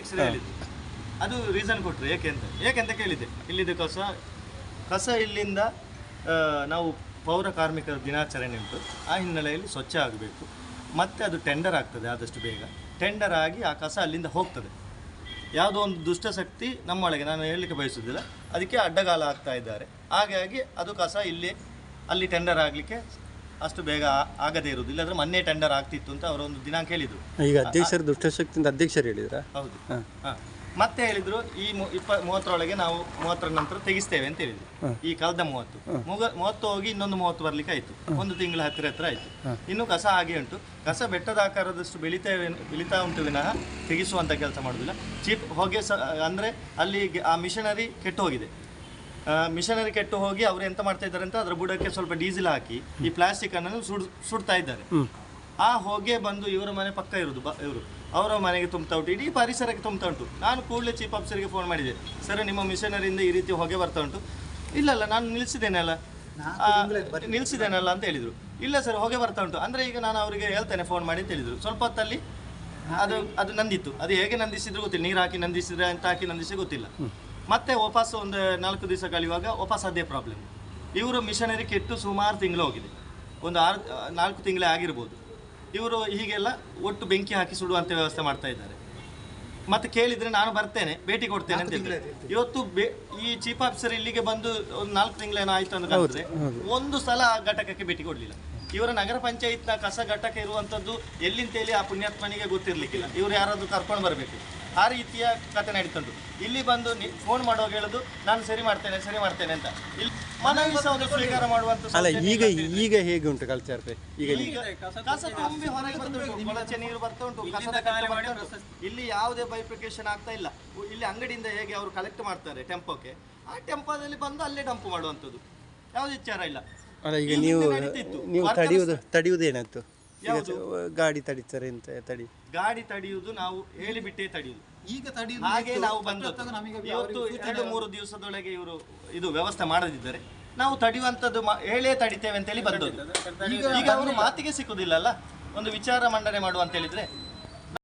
ಅಧ್ಯಕ್ಷರು ಹೇಳಿದ್ದು ಅದು ರೀಸನ್ ಕೊಟ್ಟರು ಏಕೆಂತ ಕೇಳಿದೆ. ಇಲ್ಲಿದ್ದು ಕಸ ಇಲ್ಲಿಂದ ನಾವು ಪೌರ ಕಾರ್ಮಿಕರ ದಿನಾಚರಣೆ ಉಂಟು, ಆ ಹಿನ್ನೆಲೆಯಲ್ಲಿ ಸ್ವಚ್ಛ ಆಗಬೇಕು. ಮತ್ತು ಅದು ಟೆಂಡರ್ ಆಗ್ತದೆ, ಆದಷ್ಟು ಬೇಗ ಟೆಂಡರ್ ಆಗಿ ಆ ಕಸ ಅಲ್ಲಿಂದ ಹೋಗ್ತದೆ. ಯಾವುದೋ ಒಂದು ದುಷ್ಟಶಕ್ತಿ ನಮ್ಮೊಳಗೆ, ನಾನು ಹೇಳಲಿಕ್ಕೆ ಬಯಸುವುದಿಲ್ಲ, ಅದಕ್ಕೆ ಅಡ್ಡಗಾಲ ಆಗ್ತಾ ಇದ್ದಾರೆ. ಹಾಗಾಗಿ ಅದು ಕಸ ಅಲ್ಲಿ ಟೆಂಡರ್ ಆಗಲಿಕ್ಕೆ ಅಷ್ಟು ಬೇಗ ಆಗದೇ ಇರುವುದು. ಇಲ್ಲಾಂದ್ರೆ ಮೊನ್ನೆ ಟೆಂಡರ್ ಆಗ್ತಿತ್ತು ಅಂತ ಅವರೊಂದು ದಿನಾಂಕ ಹೇಳಿದರು. ಈಗ ಅಧ್ಯಕ್ಷರು ದುಷ್ಟಶಕ್ತಿಯಿಂದ ಅಧ್ಯಕ್ಷರು ಹೇಳಿದ್ರ? ಹೌದು. ಮತ್ತೆ ಹೇಳಿದ್ರು ಈ 30ರೊಳಗೆ ನಾವು 30ರ ನಂತರ ತೆಗಿಸ್ತೇವೆ ಅಂತ ಹೇಳಿದ್ರು. ಈ ಕಳೆದ 30 ಹೋಗಿ ಇನ್ನೊಂದು 30 ಬರ್ಲಿಕ್ಕೆ ಆಯ್ತು, ಒಂದು ತಿಂಗಳ ಹತ್ತಿರ ಆಯ್ತು. ಇನ್ನು ಕಸ ಹಾಗೆ ಉಂಟು. ಕಸ ಬೆಟ್ಟದ ಆಕಾರದಷ್ಟು ಬೆಳೀತಾ ಉಂಟು ವಿನಃ ತೆಗಿಸುವಂತ ಕೆಲಸ ಮಾಡುದಿಲ್ಲ. ಚೀಪ್ ಹೊಗೆ ಅಂದ್ರೆ ಅಲ್ಲಿ ಆ ಮಿಷನರಿ ಕೆಟ್ಟು ಹೋಗಿದೆ. ಮಿಷನರಿ ಕೆಟ್ಟು ಹೋಗಿ ಅವ್ರು ಎಂತ ಮಾಡ್ತಾ ಇದ್ದಾರೆ ಅಂತ ಅದರ ಬುಡಕ್ಕೆ ಸ್ವಲ್ಪ ಡೀಸೆಲ್ ಹಾಕಿ ಈ ಪ್ಲಾಸ್ಟಿಕ್ ಅನ್ನು ಸುಡ್ತಾ ಇದ್ದಾರೆ. ಆ ಹೊಗೆ ಬಂದು ಇವರ ಮನೆ ಪಕ್ಕ ಇರುವುದು, ಇವರು ಅವರ ಮನೆಗೆ ತುಂಬ್ತಾ ಉಂಟು, ಇಡೀ ಪರಿಸರಕ್ಕೆ ತುಂಬ್ತಾ ಉಂಟು. ನಾನು ಕೂಡಲೇ ಚೀಫ್ ಆಫೀಸರ್ಗೆ ಫೋನ್ ಮಾಡಿದೆ, ಸರ್ ನಿಮ್ಮ ಮಿಷನರಿಯಿಂದ ಈ ರೀತಿ ಹೊಗೆ ಬರ್ತಾ ಉಂಟು. ಇಲ್ಲ ನಾನು ನಿಲ್ಲಿಸಿದ್ದೇನಲ್ಲ ಅಂತ ಹೇಳಿದರು. ಇಲ್ಲ ಸರ್ ಹೊಗೆ ಬರ್ತಾ ಉಂಟು ಅಂದರೆ ಈಗ ನಾನು ಅವರಿಗೆ ಹೇಳ್ತೇನೆ ಫೋನ್ ಮಾಡಿ ಅಂತ ಹೇಳಿದರು. ಸ್ವಲ್ಪ ಹೊತ್ತಲ್ಲಿ ಅದು ನಂದಿತ್ತು. ಅದು ಹೇಗೆ ನಂದಿಸಿದ್ರು ಗೊತ್ತಿಲ್ಲ, ನೀರು ಹಾಕಿ ನಂದಿಸಿದ್ರೆ ಅಂತ ಹಾಕಿ ನಂದಿಸಿ ಗೊತ್ತಿಲ್ಲ. ಮತ್ತೆ ವಾಪಸ್ ಒಂದು 4 ದಿವಸ ಕಳೆಯುವಾಗ ವಾಪಸ್ ಅದೇ ಪ್ರಾಬ್ಲಮ್. ಇವರು ಮಿಷನರಿ ಕೆಟ್ಟು ಸುಮಾರು ತಿಂಗಳು ಹೋಗಿದೆ, ಒಂದು 4 ತಿಂಗಳೇ ಆಗಿರ್ಬೋದು. ಇವರು ಹೀಗೆಲ್ಲ ಒಟ್ಟು ಬೆಂಕಿ ಹಾಕಿ ಸುಡುವಂಥ ವ್ಯವಸ್ಥೆ ಮಾಡ್ತಾ ಇದ್ದಾರೆ. ಮತ್ತೆ ಕೇಳಿದರೆ ನಾನು ಬರ್ತೇನೆ, ಭೇಟಿ ಕೊಡ್ತೇನೆ ಅಂತ ಹೇಳಿದ್ರೆ, ಇವತ್ತು ಈ ಚೀಫ್ ಆಫೀಸರ್ ಇಲ್ಲಿಗೆ ಬಂದು ಒಂದು 4 ತಿಂಗಳೇನೋ ಆಯ್ತು ಅಂತ ಕಾಣ್ತದೆ, ಒಂದು ಸಲ ಆ ಘಟಕಕ್ಕೆ ಭೇಟಿ ಕೊಡಲಿಲ್ಲ. ಇವರ ನಗರ ಪಂಚಾಯತ್ನ ಕಸ ಘಟಕ ಇರುವಂಥದ್ದು ಎಲ್ಲಿಂತೇಳಿ ಆ ಪುಣ್ಯಾತ್ಮನಿಗೆ ಗೊತ್ತಿರಲಿಕ್ಕಿಲ್ಲ. ಇವರು ಯಾರಾದರೂ ಕರ್ಕೊಂಡು ಬರಬೇಕು, ಆ ರೀತಿಯ ಕತೆ ನಡೀತುಂಟು. ಇಲ್ಲಿ ಬಂದು ಫೋನ್ ಮಾಡುವಾಗ ಹೇಳೋದು ನಾನು ಸರಿ ಮಾಡ್ತೇನೆ ಅಂತ. ಇಲ್ಲಿ ಮನವಿ ಸಹ ಸ್ವೀಕಾರ ಮಾಡುವಂತ. ಅಲ್ಲ ಈಗ ಹೇಗೆ ಉಂಟು ಕಲ್ಚರ್? ಈಗ ಕಸ ತುಂಬಿ ಹೊರಗೆ ಬರ್ತುಂಟು, ಕೊಳಚೆ ನೀರು ಬರ್ತಾ ಉಂಟು, ಕಸದ ಇಲ್ಲಿ ಯಾವುದೇ ಬೈಫಿಕೇಶನ್ ಆಗ್ತಾ ಇಲ್ಲ. ಇಲ್ಲಿ ಅಂಗಡಿಯಿಂದ ಹೇಗೆ ಅವರು ಕಲೆಕ್ಟ್ ಮಾಡ್ತಾರೆ ಟೆಂಪೋಕ್ಕೆ, ಆ ಟೆಂಪೋದಲ್ಲಿ ಬಂದು ಅಲ್ಲೇ ಡಂಪ್ ಮಾಡುವಂಥದ್ದು, ಯಾವುದೇ ವಿಚಾರ ಇಲ್ಲ. ಅಲ್ಲ ಈಗ ನೀವು ತಡೆಯುವುದೇನಾಯ್ತು? ಗಾಡಿ ತಡೀತಾರೆ ಅಂತ ಗಾಡಿ ತಡೆಯುವುದು ನಾವು ಹೇಳಿಬಿಟ್ಟೇ ತಡೆಯುವುದು. ಈಗ ಹಾಗೆ ನಾವು ಬಂದದ್ದು. ಇವತ್ತು 2-3 ದಿವಸದೊಳಗೆ ಇವರು ಇದು ವ್ಯವಸ್ಥೆ ಮಾಡದಿದ್ದರೆ ನಾವು ತಡೆಯುವಂಥದ್ದು ಹೇಳೇ ತಡಿತೇವೆ ಅಂತೇಳಿ ಬಂದದ್ದು. ಈಗ ಅವರು ಮಾತಿಗೆ ಸಿಕ್ಕುದಿಲ್ಲ ಅಲ್ಲ, ಒಂದು ವಿಚಾರ ಮಂಡನೆ ಮಾಡುವ ಅಂತ ಹೇಳಿದ್ರೆ